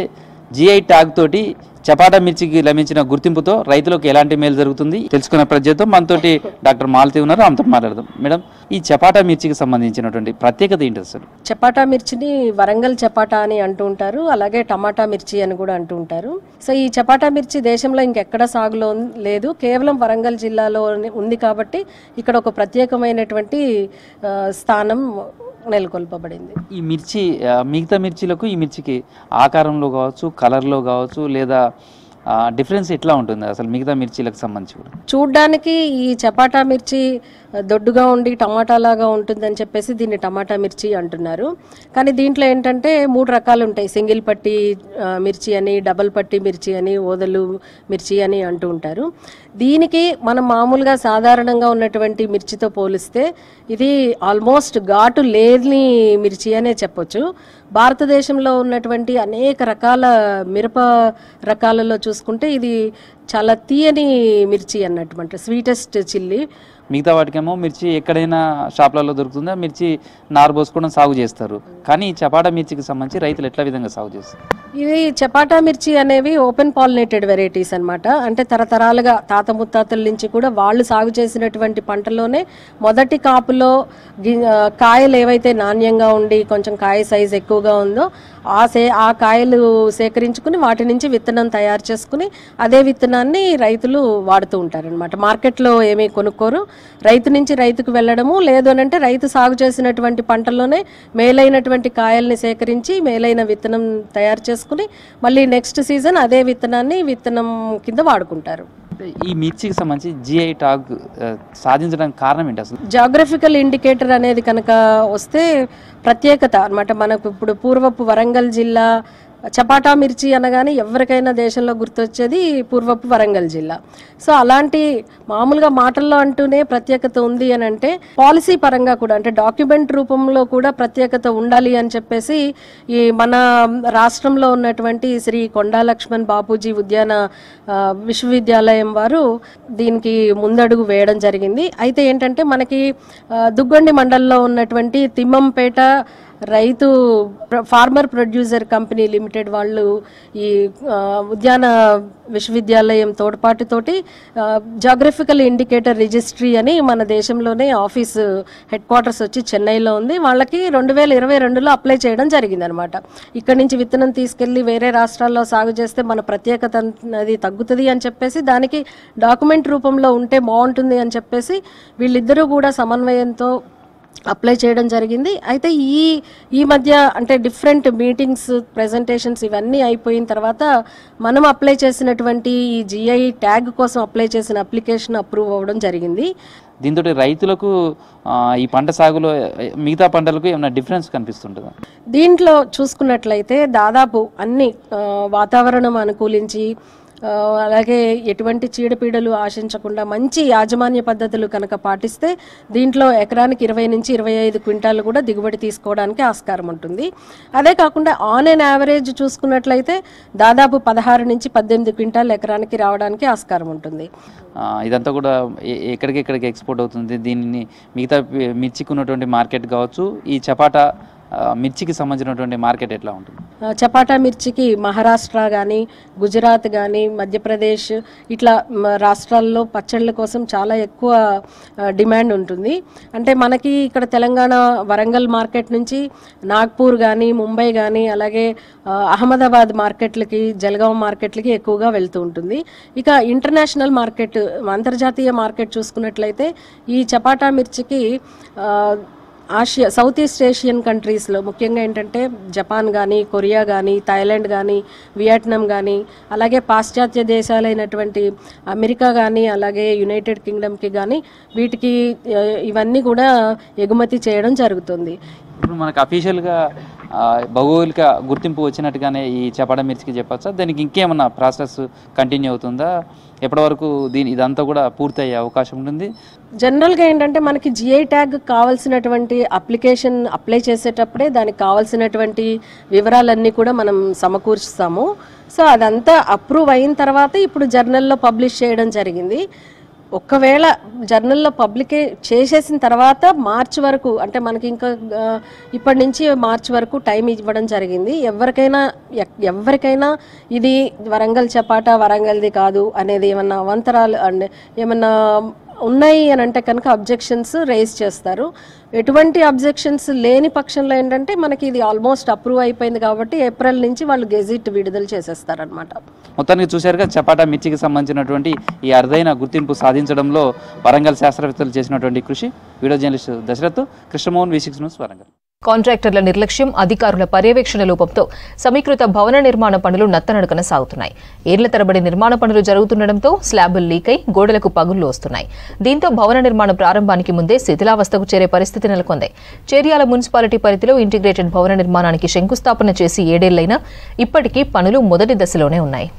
జీఐ ట్యాగ్ తోటి చపాటా మిర్చికి లభించిన గుర్తింపుతో రైతులకు ఎలాంటి మేలు జరుగుతుంది తెలుసుకున్న ప్రజలతో మనతోటి డాక్టర్ మాలతి ఉన్నారు. ఆమెతో మాట్లాడదాం. మేడం, ఈ చపాటా మిర్చికి సంబంధించినటువంటి ప్రత్యేకత ఏంటి అసలు? చపాటా మిర్చిని వరంగల్ చపాటా అని అంటూ ఉంటారు, అలాగే టమాటా మిర్చి అని కూడా అంటూ ఉంటారు. సో ఈ చపాటా మిర్చి దేశంలో ఇంకెక్కడ సాగులో లేదు, కేవలం వరంగల్ జిల్లాలో ఉంది. కాబట్టి ఇక్కడ ఒక ప్రత్యేకమైనటువంటి స్థానం నెలకొల్పబడింది. ఈ మిర్చి మిగతా మిర్చిలకు ఈ మిర్చికి ఆకారంలో కావచ్చు, కలర్లో కావచ్చు, లేదా డిఫరెన్స్ ఎట్లా ఉంటుంది అసలు మిగతా మిర్చీలకు సంబంధించి? కూడా చూడ్డానికి ఈ చపాటా మిర్చి దొడ్డుగా ఉండి టమాటా లాగా ఉంటుందని చెప్పేసి దీన్ని టమాటా మిర్చి అంటున్నారు. కానీ దీంట్లో ఏంటంటే 3 రకాలు ఉంటాయి. సింగిల్ పట్టి మిర్చి అని, డబల్ పట్టి మిర్చి అని, ఓదలు మిర్చి అని అంటూ ఉంటారు. దీనికి మనం మామూలుగా సాధారణంగా ఉన్నటువంటి మిర్చితో పోలిస్తే ఇది ఆల్మోస్ట్ ఘాటు లేని మిర్చి అనే చెప్పొచ్చు. భారతదేశంలో ఉన్నటువంటి అనేక రకాల మిరప రకాలలో చూసుకుంటే ఇది చాలా తీయని మిర్చి అన్నట్టు, స్వీటెస్ట్ చిల్లీ. మిగతా వాటికేమో మిర్చి ఎక్కడైనా షాప్లలో దొరుకుతుందా, మిర్చి నారు పోసుకోవడం సాగు చేస్తారు. కానీ ఈ చపాటా మిర్చికి సంబంధించి రైతులు ఎట్లా విధంగా సాగు చేస్తారు? ఇవి చపాటా మిర్చి అనేవి ఓపెన్ పాలినేటెడ్ వెరైటీస్ అన్నమాట. అంటే తరతరాలుగా తాత ముత్తాతల నుంచి కూడా వాళ్ళు సాగు చేసినటువంటి పంటలోనే మొదటి కాపులో కాయలు ఏవైతే నాణ్యంగా ఉండి కొంచెం కాయ సైజ్ ఎక్కువగా ఉందో ఆ కాయలు సేకరించుకుని వాటి నుంచి విత్తనం తయారు చేసుకుని అదే విత్తనాన్ని రైతులు వాడుతూ ఉంటారనమాట. మార్కెట్లో ఏమీ కొనుక్కోరు, రైతు నుంచి రైతుకు వెళ్ళడము, లేదు అనంటే రైతు సాగు చేసినటువంటి పంటల్లోనే మేలైనటువంటి కాయల్ని సేకరించి మేలైన విత్తనం తయారు చేసుకుని మళ్ళీ నెక్స్ట్ సీజన్ అదే విత్తనాన్ని విత్తనం కింద వాడుకుంటారు. ఈ మిర్చికి సంబంధించి GI ట్యాగ్ సాధించడానికి కారణం ఏంటి అసలు? జాగ్రఫికల్ ఇండికేటర్ అనేది కనుక వస్తే ప్రత్యేకత అన్నమాట. మనకు ఇప్పుడు పూర్వపు వరంగల్ జిల్లా చపాటా మిర్చి అనగానే ఎవరికైనా దేశంలో గుర్తొచ్చేది పూర్వపు వరంగల్ జిల్లా. సో అలాంటి మామూలుగా మాటల్లో అంటూనే ప్రత్యేకత ఉంది అని అంటే పాలసీ పరంగా కూడా అంటే డాక్యుమెంట్ రూపంలో కూడా ప్రత్యేకత ఉండాలి అని చెప్పేసి ఈ మన రాష్ట్రంలో ఉన్నటువంటి శ్రీ కొండా లక్ష్మణ్ బాపూజీ ఉద్యాన విశ్వవిద్యాలయం వారు దీనికి ముందడుగు వేయడం జరిగింది. అయితే ఏంటంటే మనకి దుగ్గొండి మండలంలో ఉన్నటువంటి తిమ్మంపేట రైతు ఫార్మర్ ప్రొడ్యూసర్ కంపెనీ లిమిటెడ్ వాళ్ళు ఈ ఉద్యాన విశ్వవిద్యాలయం తోడ్పాటుతోటి జాగ్రఫికల్ ఇండికేటర్ రిజిస్ట్రీ అని మన దేశంలోనే ఆఫీస్ హెడ్ క్వార్టర్స్ వచ్చి చెన్నైలో ఉంది. వాళ్ళకి 2022లో అప్లై చేయడం జరిగింది అనమాట. ఇక్కడ నుంచి విత్తనం తీసుకెళ్లి వేరే రాష్ట్రాల్లో సాగు చేస్తే మన ప్రత్యేకత అనేది తగ్గుతుంది అని చెప్పేసి దానికి డాక్యుమెంట్ రూపంలో ఉంటే బాగుంటుంది అని చెప్పేసి వీళ్ళిద్దరూ కూడా సమన్వయంతో అప్లై చేయడం జరిగింది. అయితే ఈ మధ్య అంటే డిఫరెంట్ మీటింగ్స్, ప్రెజెంటేషన్స్ ఇవన్నీ అయిపోయిన తర్వాత మనం అప్లై చేసినటువంటి ఈ GI ట్యాగ్ కోసం అప్లై చేసిన అప్లికేషన్ అప్రూవ్ అవ్వడం జరిగింది. దీంతో రైతులకు ఈ పంట సాగులో మిగతా పంటలకు ఏమైనా డిఫరెన్స్ కనిపిస్తుంటుందా? దీంట్లో చూసుకున్నట్లయితే దాదాపు అన్ని వాతావరణం అనుకూలించి అలాగే ఎటువంటి చీడపీడలు ఆశించకుండా మంచి యాజమాన్య పద్ధతులు కనుక పాటిస్తే దీంట్లో ఎకరానికి 20 నుంచి 25 క్వింటాలు కూడా దిగుబడి తీసుకోవడానికి ఆస్కారం ఉంటుంది. అదే కాకుండా ఆన్ ఎన్ యావరేజ్ చూసుకున్నట్లయితే దాదాపు 16 నుంచి 18 క్వింటాలు ఎకరానికి రావడానికి ఆస్కారం ఉంటుంది. ఇదంతా కూడా ఎక్కడికి ఎక్స్పోర్ట్ అవుతుంది? దీనిని మిగతా మిర్చికి ఉన్నటువంటి మార్కెట్ కావచ్చు, ఈ చపాటా మిర్చికి సంబంధించినటువంటి మార్కెట్ ఎట్లా ఉంటుంది? చపాటా మిర్చికి మహారాష్ట్ర కానీ, గుజరాత్ కానీ, మధ్యప్రదేశ్ ఇట్లా రాష్ట్రాల్లో పచ్చళ్ళ కోసం చాలా ఎక్కువ డిమాండ్ ఉంటుంది. అంటే మనకి ఇక్కడ తెలంగాణ వరంగల్ మార్కెట్ నుంచి నాగ్పూర్ కానీ, ముంబై కానీ, అలాగే అహ్మదాబాద్ మార్కెట్లకి, జల్గాం మార్కెట్లకి ఎక్కువగా వెళ్తూ ఉంటుంది. ఇక ఇంటర్నేషనల్ మార్కెట్, అంతర్జాతీయ మార్కెట్ చూసుకున్నట్లయితే ఈ చపాటా మిర్చికి సౌత్ ఈస్ట్ ఏషియన్ కంట్రీస్లో ముఖ్యంగా ఏంటంటే జపాన్ కానీ, కొరియా కానీ, థాయిలాండ్ కానీ, వియట్నాం కానీ, అలాగే పాశ్చాత్య దేశాలైనటువంటి అమెరికా కానీ, అలాగే యునైటెడ్ కింగ్డమ్కి కానీ వీటికి ఇవన్నీ కూడా ఎగుమతి చేయడం జరుగుతుంది. ఇప్పుడు మనకు అఫీషియల్గా భౌగోళిక గుర్తింపు వచ్చినట్టుగానే ఈ చపాటా మిర్చికి చెప్పచ్చా? దానికి ఇంకేమన్నా ప్రాసెస్ కంటిన్యూ అవుతుందా? ఎప్పటి వరకు ఇదంతా కూడా పూర్తి అయ్యే అవకాశం ఉంటుంది? జనరల్గా ఏంటంటే మనకి GI ట్యాగ్ కావాల్సినటువంటి అప్లికేషన్ అప్లై చేసేటప్పుడే దానికి కావాల్సినటువంటి వివరాలన్నీ కూడా మనం సమకూర్చుతాము. సో అదంతా అప్రూవ్ అయిన తర్వాత ఇప్పుడు జర్నల్లో పబ్లిష్ చేయడం జరిగింది. ఒకవేళ జర్నల్లో పబ్లికే చేసేసిన తర్వాత మార్చి వరకు అంటే మనకి ఇంకా ఇప్పటి నుంచి మార్చి వరకు టైం ఇవ్వడం జరిగింది. ఎవరికైనా ఇది వరంగల్ చపాటా వరంగల్ది కాదు అనేది ఏమన్నా అవంతరాలు అండ్ ఏమన్నా ఉన్నాయి అని అంటే కనుక అబ్జెక్షన్స్ రేజ్ చేస్తారు. ఎటువంటి అబ్జెక్షన్స్ లేని పక్షంలో ఏంటంటే మనకి ఇది ఆల్మోస్ట్ అప్రూవ్ అయిపోయింది కాబట్టి ఏప్రిల్ నుంచి వాళ్ళు గెజిట్ విడుదల చేసేస్తారనమాట. మొత్తానికి చూశారుగా చపాటా మిర్చికి సంబంధించినటువంటి ఈ అరుదైన గుర్తింపు సాధించడంలో వరంగల్ శాస్త్రవేత్తలు చేసినటువంటి కృషి. Video journalist Dasharath, Krishna Mohan, V6 news, Warangal. కాంట్రాక్టర్ల నిర్లక్ష్యం, అధికారుల పర్యవేక్షణ లోపంతో సమీకృత భవన నిర్మాణ పనులు నత్తనడకన సాగుతున్నాయి. ఏళ్ల తరబడి నిర్మాణ పనులు జరుగుతుండటంతో స్లాబులు లీక్ అయి గోడలకు పగుళ్లు వస్తున్నాయి. దీంతో భవన నిర్మాణ ప్రారంభానికి ముందే శిథిలావస్థకు చేరే పరిస్థితి నెలకొంది. చేర్యాల మున్సిపాలిటీ పరిధిలో ఇంటిగ్రేటెడ్ భవన నిర్మాణానికి శంకుస్థాపన చేసి 7 ఏళ్లైనా ఇప్పటికీ పనులు మొదటి దశలోనే ఉన్నాయి.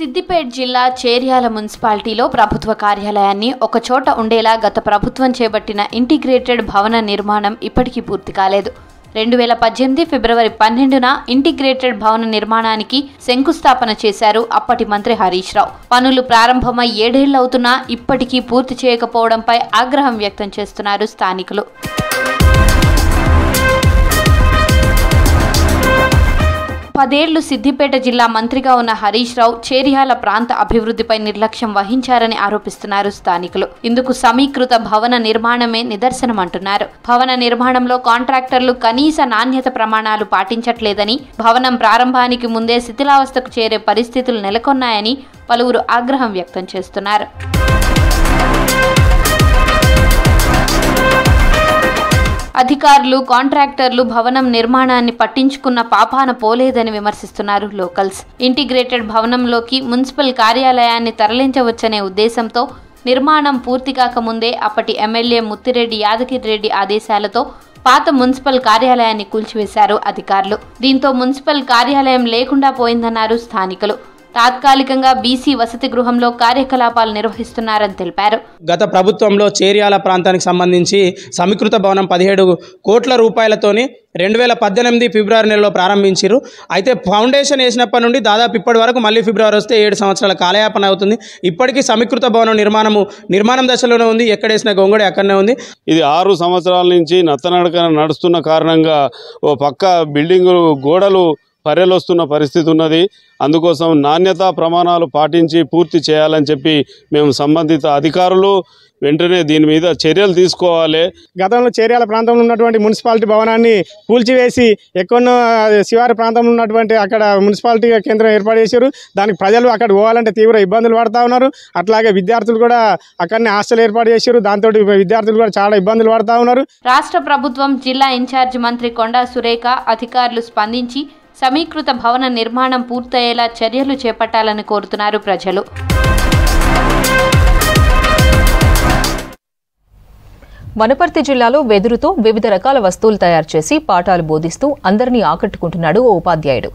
సిద్దిపేట జిల్లా చేర్యాల మున్సిపాలిటీలో ప్రభుత్వ కార్యాలయాన్ని ఒకచోట ఉండేలా గత ప్రభుత్వం చేపట్టిన ఇంటిగ్రేటెడ్ భవన నిర్మాణం ఇప్పటికీ పూర్తి కాలేదు. 2018 ఫిబ్రవరి 12న ఇంటిగ్రేటెడ్ భవన నిర్మాణానికి శంకుస్థాపన చేశారు అప్పటి మంత్రి హరీష్ రావు. పనులు ప్రారంభమై 7 ఏళ్లవుతున్నా ఇప్పటికీ పూర్తి చేయకపోవడంపై ఆగ్రహం వ్యక్తం చేస్తున్నారు స్థానికులు. పదేళ్లు సిద్దిపేట జిల్లా మంత్రిగా ఉన్న హరీష్ రావు చేర్యాల ప్రాంత అభివృద్ధిపై నిర్లక్ష్యం వహించారని ఆరోపిస్తున్నారు స్థానికులు. ఇందుకు సమీకృత భవన నిర్మాణమే నిదర్శనమంటున్నారు. భవన నిర్మాణంలో కాంట్రాక్టర్లు కనీస నాణ్యత ప్రమాణాలు పాటించట్లేదని, భవనం ప్రారంభానికి ముందే శిథిలావస్థకు చేరే పరిస్థితులు నెలకొన్నాయని పలువురు ఆగ్రహం వ్యక్తం చేస్తున్నారు. అధికారులు, కాంట్రాక్టర్లు భవనం నిర్మాణాన్ని పట్టించుకున్న పాపాన పోలేదని విమర్శిస్తున్నారు లోకల్స్. ఇంటిగ్రేటెడ్ భవనంలోకి మున్సిపల్ కార్యాలయాన్ని తరలించవచ్చనే ఉద్దేశంతో నిర్మాణం పూర్తి కాకముందే అప్పటి ఎమ్మెల్యే ముత్తిరెడ్డి యాదగిరిరెడ్డి ఆదేశాలతో పాత మున్సిపల్ కార్యాలయాన్ని కూల్చివేశారు అధికారులు. దీంతో మున్సిపల్ కార్యాలయం లేకుండా పోయిందన్నారు స్థానికులు. తాత్కాలికంగా బీసీ వసతి గృహంలో కార్యకలాపాలు నిర్వహిస్తున్నారని తెలిపారు. గత ప్రభుత్వంలో చేర్యాల ప్రాంతానికి సంబంధించి సమీకృత భవనం 17 కోట్ల రూపాయలతోని 2018 ఫిబ్రవరి నెలలో ప్రారంభించారు. అయితే ఫౌండేషన్ వేసినప్పటి నుండి దాదాపు ఇప్పటి వరకు మళ్ళీ ఫిబ్రవరి వస్తే 7 సంవత్సరాల కాలయాపన అవుతుంది. ఇప్పటికీ సమీకృత భవనం నిర్మాణం దశలోనే ఉంది. ఎక్కడేసిన గొంగడి అక్కడనే ఉంది. ఇది 6 సంవత్సరాల నుంచి నత్తనడకన నడుస్తున్న కారణంగా ఓ పక్క బిల్డింగు గోడలు పర్యలొస్తున్న పరిస్థితి ఉన్నది. అందుకోసం నాణ్యతా ప్రమాణాలు పాటించి పూర్తి చేయాలని చెప్పి మేము సంబంధిత అధికారులు వెంటనే దీని మీద చర్యలు తీసుకోవాలి. గతంలో చేర్యాల ప్రాంతంలో ఉన్నటువంటి మున్సిపాలిటీ భవనాన్ని కూల్చివేసి ఎక్కడో శివారు ప్రాంతంలో ఉన్నటువంటి అక్కడ మున్సిపాలిటీ కేంద్రం ఏర్పాటు చేశారు. దానికి ప్రజలు అక్కడ పోవాలంటే తీవ్ర ఇబ్బందులు పడుతూ ఉన్నారు. అట్లాగే విద్యార్థులు కూడా అక్కడనే హాస్టల్ ఏర్పాటు చేశారు. దాంతో విద్యార్థులు కూడా చాలా ఇబ్బందులు పడుతూ ఉన్నారు. రాష్ట్ర ప్రభుత్వం జిల్లా ఇన్ఛార్జి మంత్రి కొండా సురేఖ అధికారులు స్పందించి సమీకృత భవన నిర్మాణం పూర్తయ్యేలా చర్యలు చేపట్టాలని కోరుతున్నారు ప్రజలు. వనపర్తి జిల్లాలో వెదురుతో వివిధ రకాల వస్తువులు తయారు చేసి పాఠాలు బోధిస్తూ అందరినీ ఆకట్టుకుంటున్నాడు ఓ ఉపాధ్యాయుడు.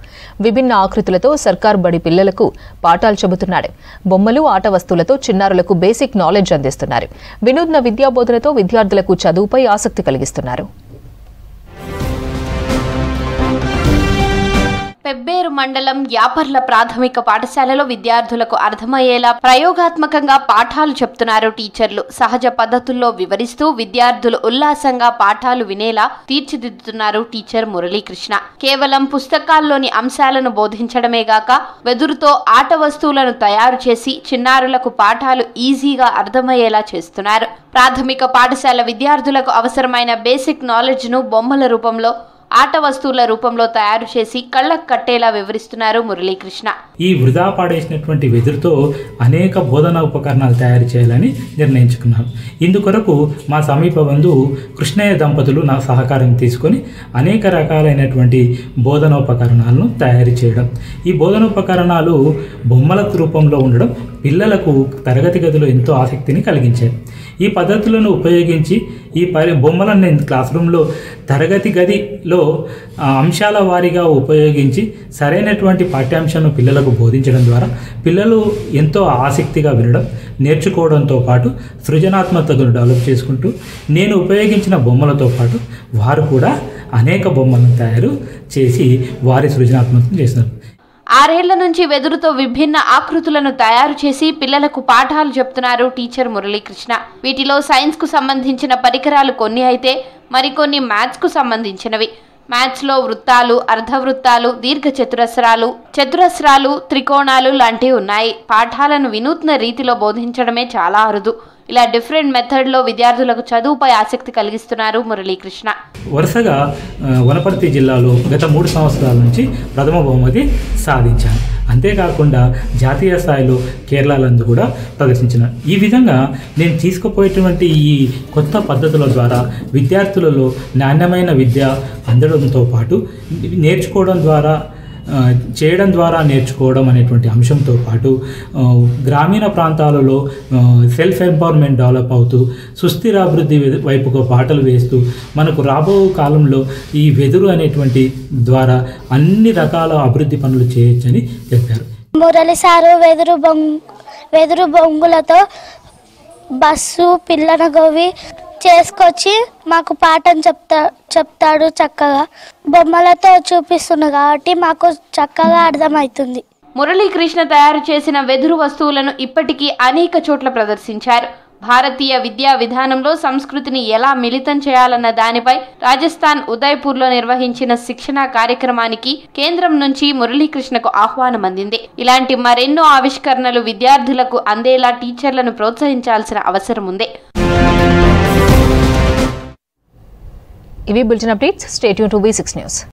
విభిన్న ఆకృతులతో సర్కార్ బడి పిల్లలకు పాఠాలు చెబుతున్నాడు. బొమ్మలు, ఆట వస్తువులతో చిన్నారులకు బేసిక్ నాలెడ్జ్ అందిస్తున్నారు. వినూత్న విద్యాబోధనతో విద్యార్థులకు చదువుపై ఆసక్తి కలిగిస్తున్నారు. పెబ్బేరు మండలం యాపర్ల ప్రాథమిక పాఠశాలలో విద్యార్థులకు అర్థమయ్యేలా ప్రయోగాత్మకంగా పాఠాలు చెప్తున్నారు టీచర్లు. సహజ పద్ధతుల్లో వివరిస్తూ విద్యార్థులు ఉల్లాసంగా పాఠాలు వినేలా తీర్చిదిద్దుతున్నారు టీచర్ మురళీకృష్ణ. కేవలం పుస్తకాల్లోని అంశాలను బోధించడమే గాక వెదురుతో ఆట వస్తువులను తయారు చేసి చిన్నారులకు పాఠాలు ఈజీగా అర్థమయ్యేలా చేస్తున్నారు. ప్రాథమిక పాఠశాల విద్యార్థులకు అవసరమైన బేసిక్ నాలెడ్జ్ ను బొమ్మల రూపంలో, ఆట వస్తువుల రూపంలో తయారు చేసి కళ్ళకు కట్టేలా వివరిస్తున్నారు మురళీకృష్ణ. ఈ వృధా పాడేసినటువంటి వెదురుతో అనేక బోధనా ఉపకరణాలు తయారు చేయాలని నిర్ణయించుకున్నాం. ఇందుకొరకు మా సమీప బంధువు కృష్ణయ్య దంపతులు నా సహకారం తీసుకొని అనేక రకాలైనటువంటి బోధనోపకరణాలను తయారు చేయడం. ఈ బోధనోపకరణాలు బొమ్మల రూపంలో ఉండడం పిల్లలకు తరగతి గదిలో ఎంతో ఆసక్తిని కలిగించాయి. ఈ పద్ధతులను ఉపయోగించి ఈ బొమ్మలను క్లాస్ రూమ్లో తరగతి గదిలో అంశాల వారీగా ఉపయోగించి సరైనటువంటి పాఠ్యాంశాలను పిల్లలకు బోధించడం ద్వారా పిల్లలు ఎంతో ఆసక్తిగా వినడం, నేర్చుకోవడంతో పాటు సృజనాత్మకతను డెవలప్ చేసుకుంటూ నేను ఉపయోగించిన బొమ్మలతో పాటు వారు కూడా అనేక బొమ్మలను తయారు చేసి వారి సృజనాత్మకతను చేస్తున్నారు. 6 ఏళ్ల నుంచి వెదురుతో విభిన్న ఆకృతులను తయారు చేసి పిల్లలకు పాఠాలు చెప్తున్నారు టీచర్ మురళీకృష్ణ. వీటిలో సైన్స్ కు సంబంధించిన పరికరాలు కొన్ని అయితే మరికొన్ని మ్యాథ్స్ కు సంబంధించినవి. మ్యాథ్స్ లో వృత్తాలు, అర్ధవృత్తాలు, దీర్ఘ చతురస్రాలు, త్రికోణాలు లాంటివి ఉన్నాయి. పాఠాలను వినూత్న రీతిలో బోధించడమే చాలా అరుదు. ఇలా డిఫరెంట్ మెథడ్లో విద్యార్థులకు చదువుపై ఆసక్తి కలిగిస్తున్నారు మురళీకృష్ణ. వరుసగా వనపర్తి జిల్లాలో గత 3 సంవత్సరాల నుంచి ప్రథమ బహుమతి సాధించాను. అంతేకాకుండా జాతీయ స్థాయిలో కేరళలందు కూడా ప్రదర్శించిన. ఈ విధంగా నేను తీసుకుపోయేటువంటి ఈ కొత్త పద్ధతుల ద్వారా విద్యార్థులలో నాణ్యమైన విద్య అందడంతో పాటు నేర్చుకోవడం ద్వారా చేయడం ద్వారా నేర్చుకోవడం అనేటువంటి అంశంతో పాటు గ్రామీణ ప్రాంతాలలో సెల్ఫ్ ఎంపవర్మెంట్ డెవలప్ అవుతూ సుస్థిరాభివృద్ధి వైపుకు బాటలు వేస్తూ మనకు రాబో కాలంలో ఈ వెదురు అనేటువంటి ద్వారా అన్ని రకాల అభివృద్ధి పనులు చేయొచ్చని చెప్పారు. మురళి సారు వెదురు బొంగులతో బస్సు, పిల్లన గోవి చేసుకొచ్చి మాకు పాఠం చెప్తాడు చక్కగా. బొమ్మలతో చూపిస్తున్నాడు కాబట్టి మాకు చక్కగా అర్థమవుతుంది. మురళీకృష్ణ తయారు చేసిన వెదురు వస్తువులను ఇప్పటికీ అనేక చోట్ల ప్రదర్శించారు. భారతీయ విద్యా విధానంలో సంస్కృతిని ఎలా మిళితం చేయాలన్న దానిపై రాజస్థాన్ ఉదయ్పూర్లో నిర్వహించిన శిక్షణా కార్యక్రమానికి కేంద్రం నుంచి మురళీకృష్ణకు ఆహ్వానం అందింది. ఇలాంటి మరెన్నో ఆవిష్కరణలు విద్యార్థులకు అందేలా టీచర్లను ప్రోత్సహించాల్సిన అవసరం ఉంది. ఇవి bulletin updates. Stay tune to B6 news.